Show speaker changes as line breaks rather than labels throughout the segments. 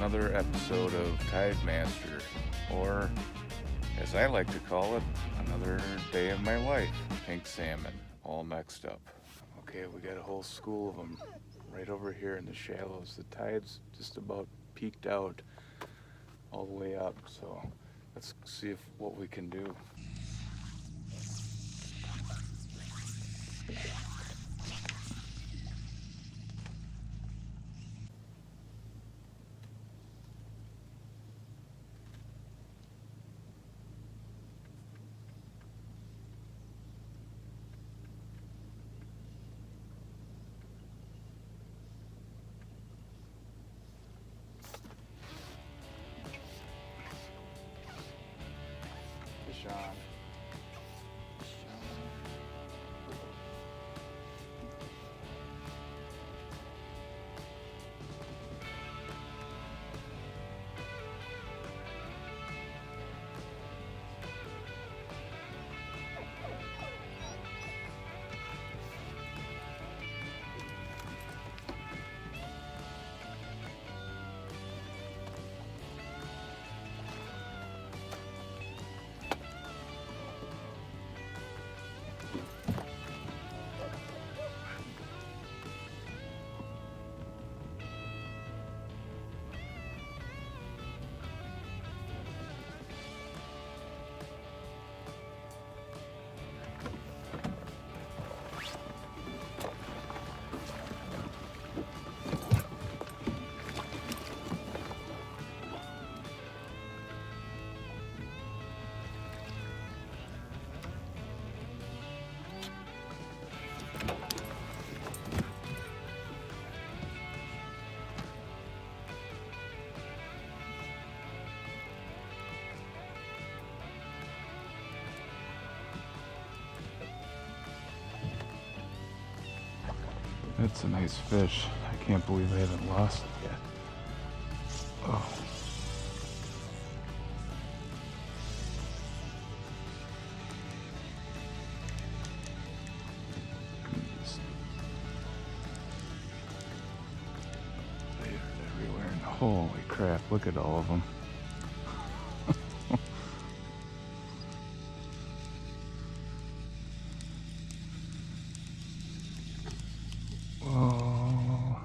another episode of Tide Master, or as I like to call it, another day of my life. Pink salmon, all mixed up. Okay, we got a whole school of them right over here in the shallows. The tide's just about peaked out all the way up, so let's see what we can do. Fish on. That's a nice fish. I can't believe I haven't lost it yet. Oh. Goodness. They're everywhere. And holy crap, look at all of them. Oh.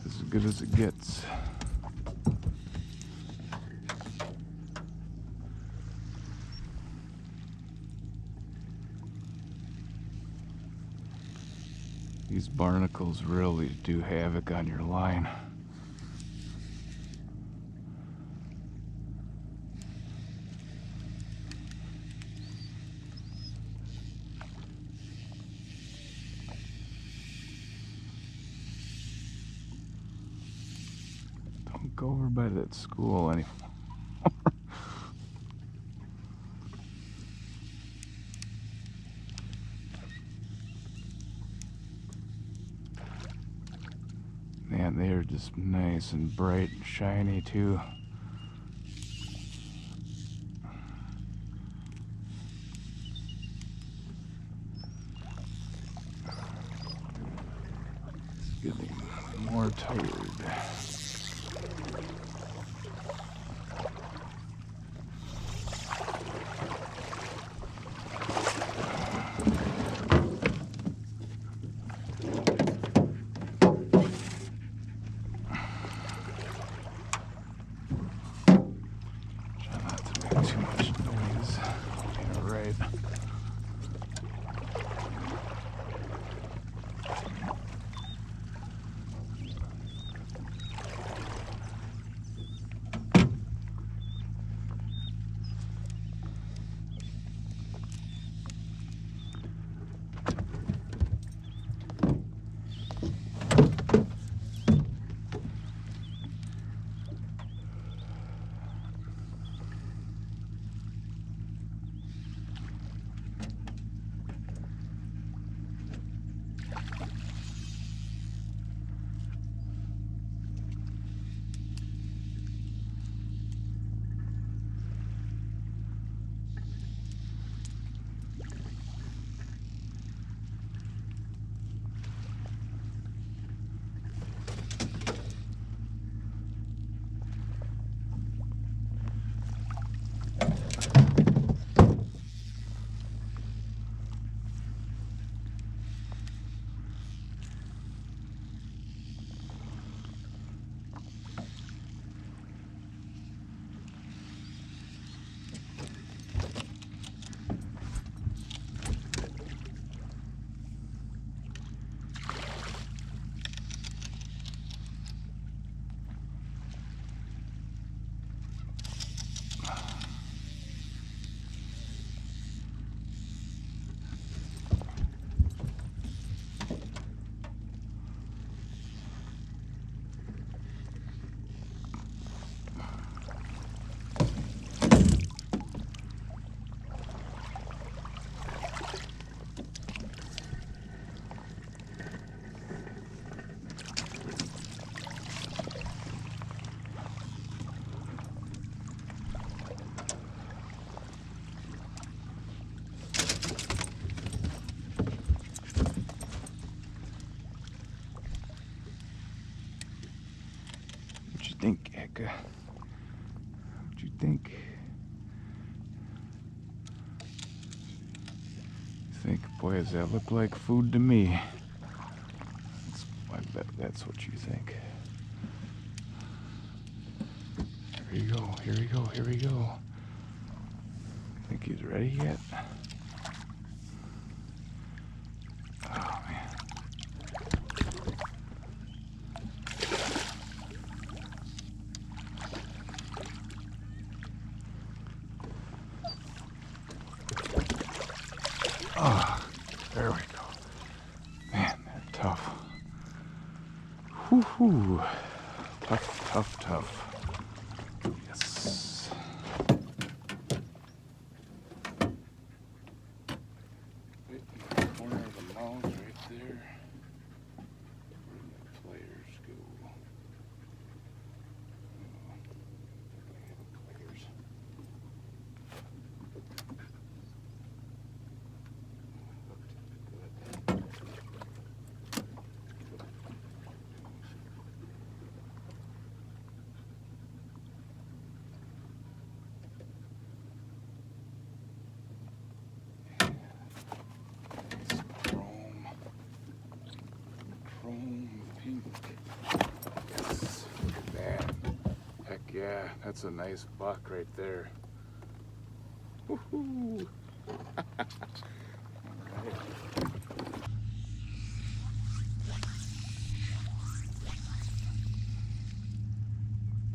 This is as good as it gets. These barnacles really do havoc on your line. Don't go over by that school anymore. Man, they are just nice and bright and shiny too. It's getting more tired. Too much noise. Yeah, right. think, Eka? What'd you think? Boy, does that look like food to me. I bet that's what you think. Here we go, here we go, here we go. Think he's ready yet? Oh, man. Oh, there we go. Man, they're tough. Whoo-hoo. Tough, tough, tough. Yes. Right in the corner of the mound, right there. Where did the players go? Players. Chrome pink. Yes, look at that. Heck yeah, that's a nice buck right there. Woohoo! Alright.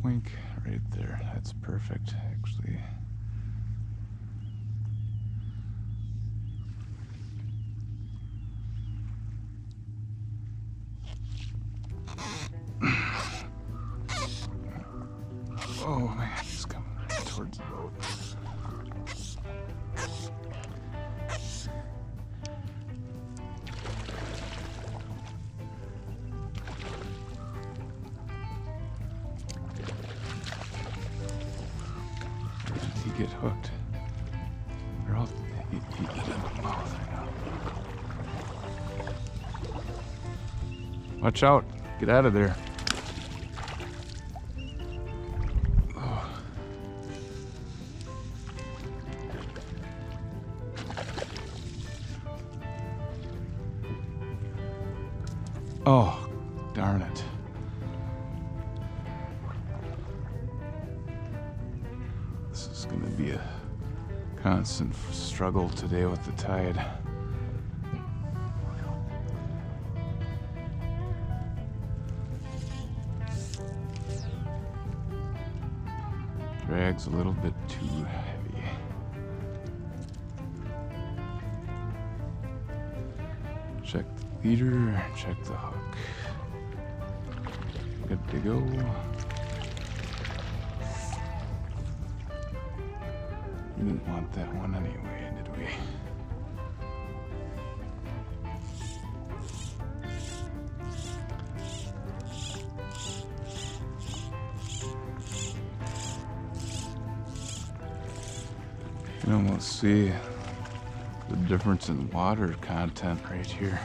Wink right there. That's perfect, actually. Oh man, he's coming right towards the boat. He get hooked. Or else he get in the mouth right now. Watch out! Get out of there. Oh, darn it. This is going to be a constant struggle today with the tide. Drag's a little bit too heavy. Check the leader, check the hook. Good to go. We didn't want that one anyway, did we? You can almost see the difference in water content right here.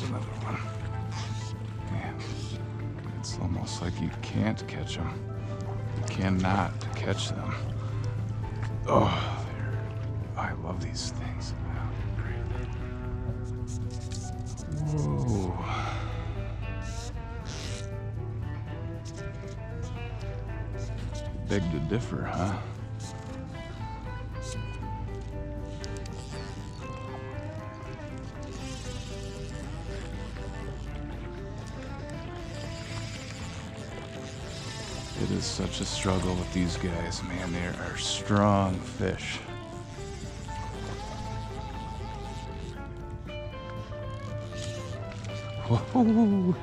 Another one. Man, it's almost like you can't catch them. You cannot catch them. Oh, I love these things. Whoa. Beg to differ, huh? It is such a struggle with these guys, man. They are strong fish. Whoa.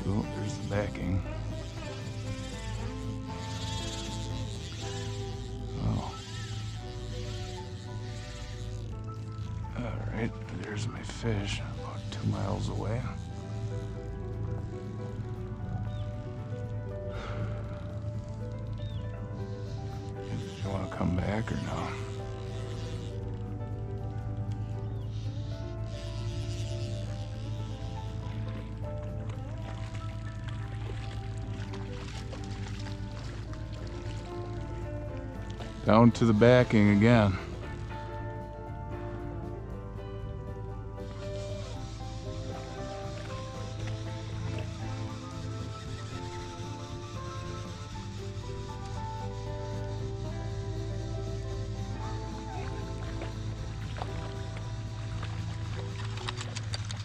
So there's the backing. Oh. Alright, there's my fish, about 2 miles away. Do you want to come back or no? Down to the backing again.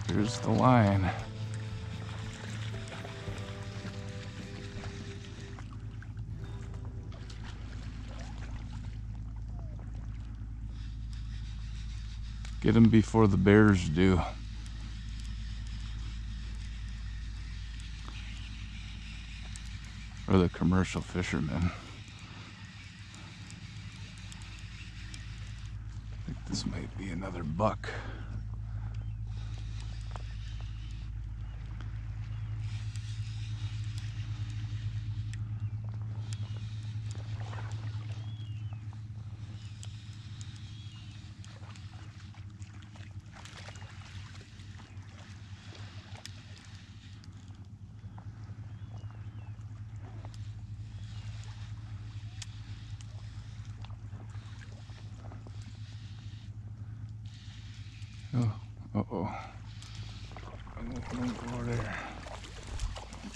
Here's the line. Get them before the bears do. Or the commercial fishermen. I think this might be another buck. Oh, uh-oh. Don't go over there.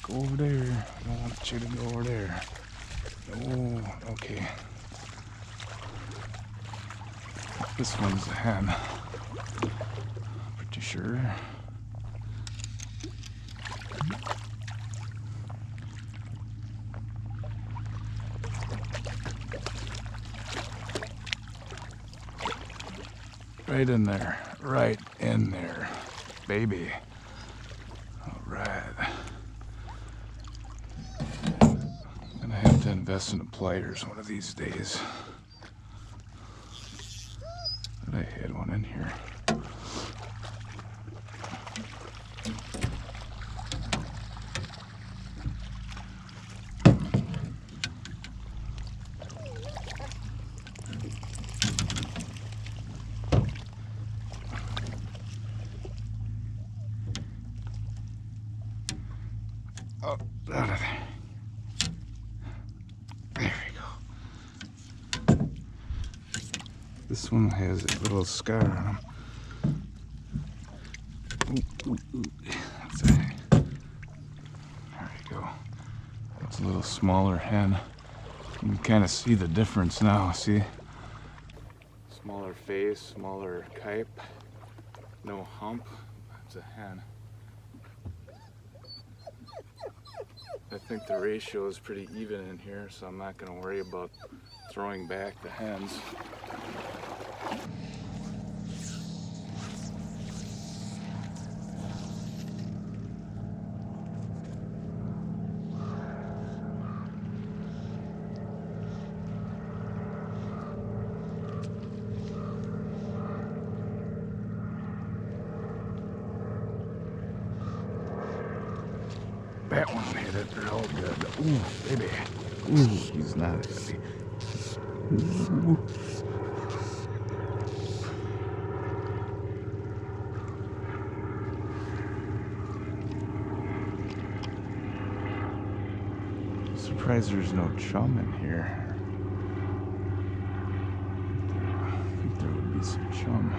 Go over there. I don't want you to go over there. Oh, okay. This one's a hen. Pretty sure. Right in there. Right in there. Baby. All right. I'm gonna have to invest in the pliers one of these days. But I had one in here. Oh, out of there. There we go. This one has a little scar on him. Ooh, ooh, ooh. That's there we go. That's a little smaller hen. You can kind of see the difference now, see? Smaller face, smaller kype, no hump. That's a hen. I think the ratio is pretty even in here, so I'm not going to worry about throwing back the hens. That one hit it real good. Ooh, baby. Ooh, he's not heavy. Ooh. Surprised there's no chum in here. I think there would be some chum.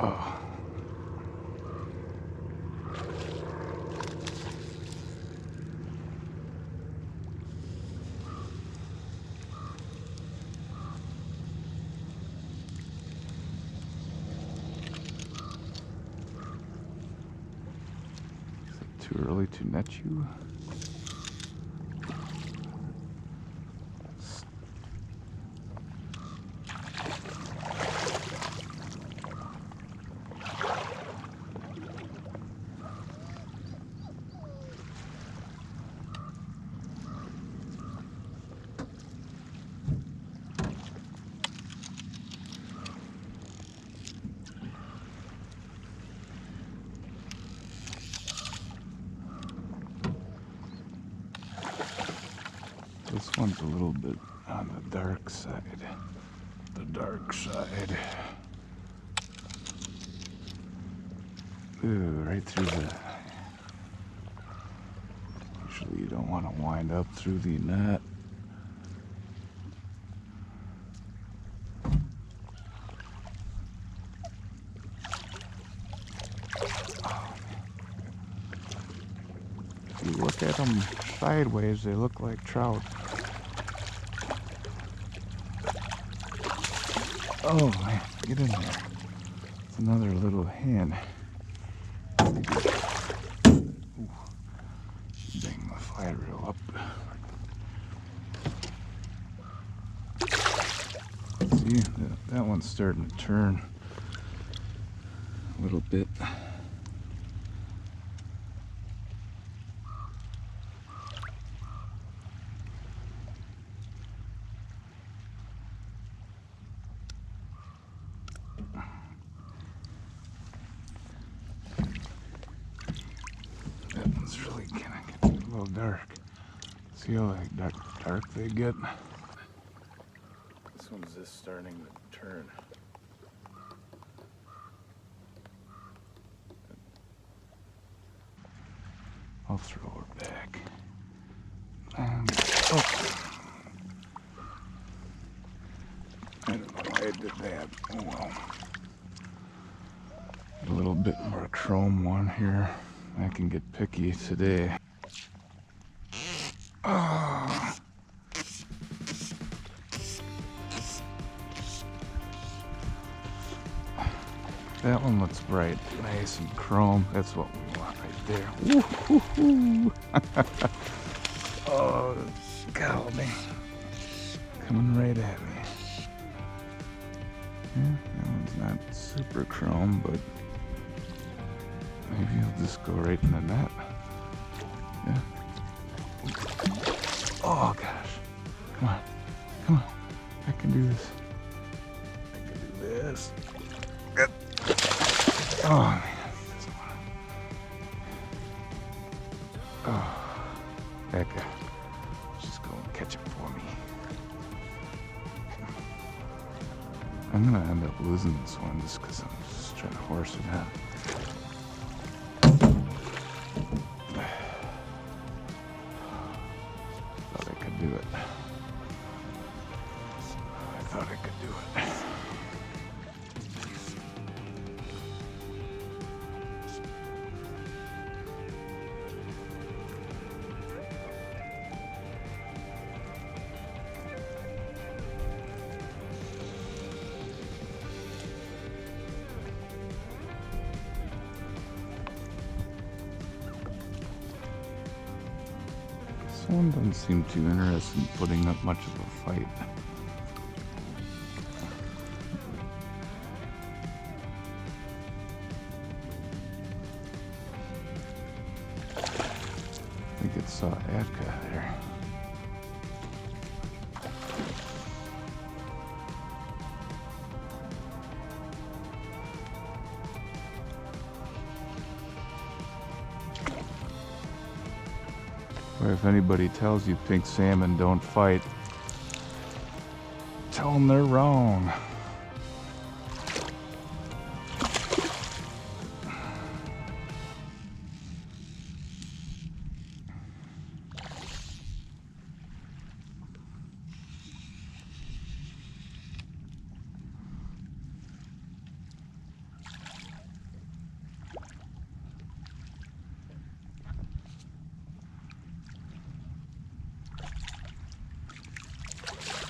Oh. too early to net you. This one's a little bit on the dark side. The dark side. Ooh, right through the... Usually you don't want to wind up through the net. If you look at them sideways, they look like trout. Oh man, get in there. It's another little hen. Ooh, bang my fly reel up. See, that one's starting to turn a little bit. Dark. See how like dark they get? This one's just starting to turn. I'll throw her back. And oh, I don't know why I did that. Oh well. A little bit more chrome one here. I can get picky today. Oh. That one looks bright, nice and chrome. That's what we want right there. Woo-hoo-hoo. Oh, golly. Coming right at me. Yeah, that one's not super chrome, but maybe I'll just go right in the net. Yeah. Oh gosh. Come on. Come on. I can do this. I can do this. Oh man. Oh. Becca. Just go and catch it for me. I'm gonna end up losing this one just because I'm just trying to horse it out. Do it. I thought I could do it. One doesn't seem too interested in putting up much of a fight. I think it saw Atka there. Or if anybody tells you pink salmon don't fight, tell them they're wrong.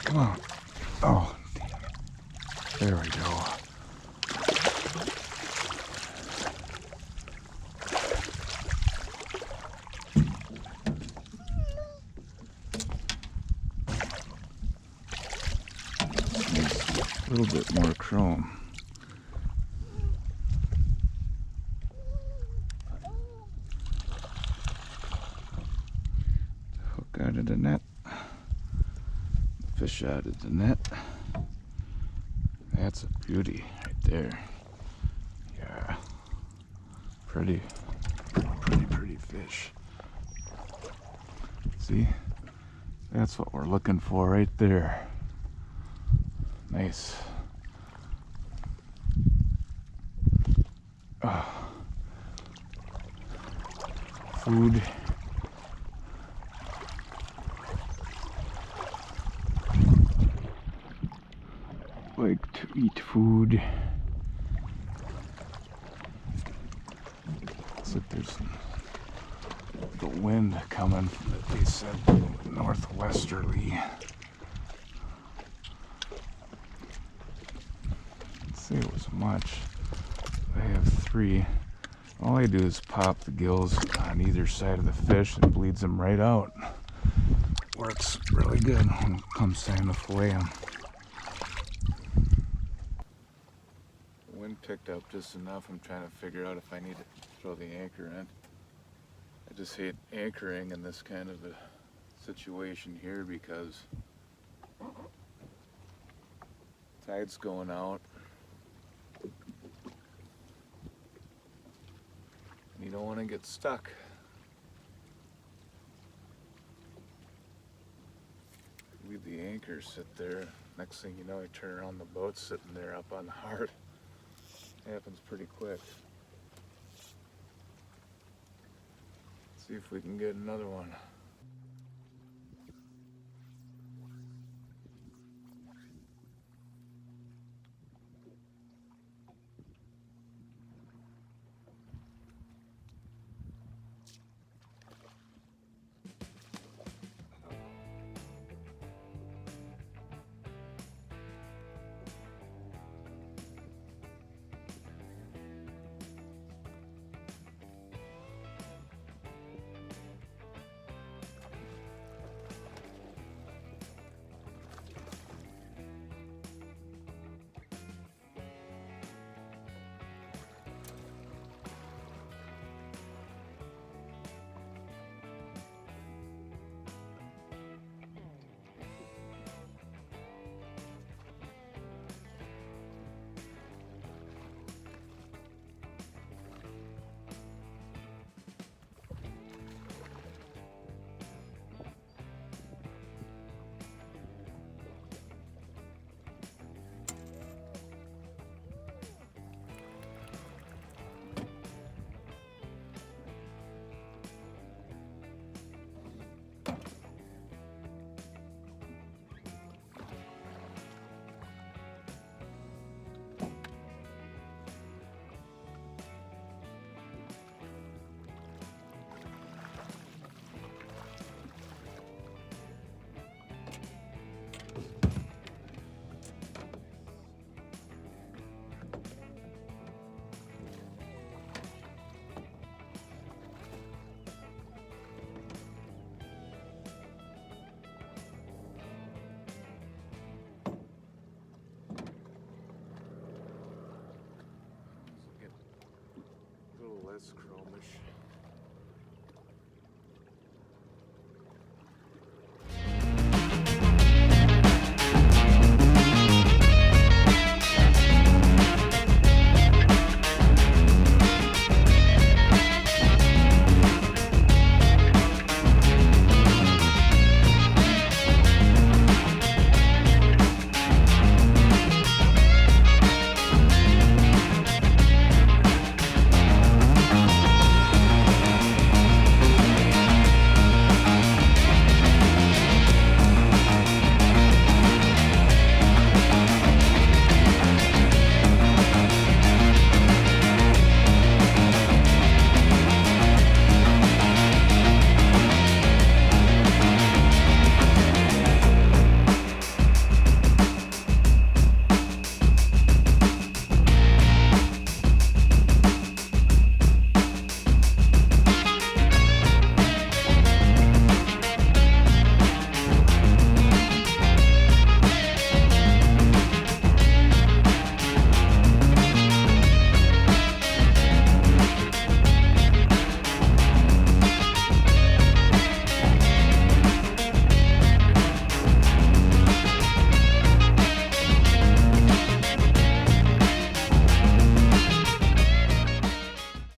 Come on. Oh, damn it. There we go. little bit more chrome. Hook out of the net. Fish out of the net. That's a beauty right there. Yeah. Pretty fish. See? That's what we're looking for right there. Nice. Food. Like to eat food. Looks like there's the wind coming from that they said northwesterly. Let's say it was much. I have 3. All I do is pop the gills on either side of the fish and bleeds them right out. Works really good when it comes time to fillet them. The wind picked up just enough. I'm trying to figure out if I need to throw the anchor in. I just hate anchoring in this kind of a situation here because tide's going out. You don't want to get stuck. Leave the anchor sit there. Next thing you know, I turn around, the boat's sitting there up on the heart. It happens pretty quick. Let's see if we can get another one. Less chromish.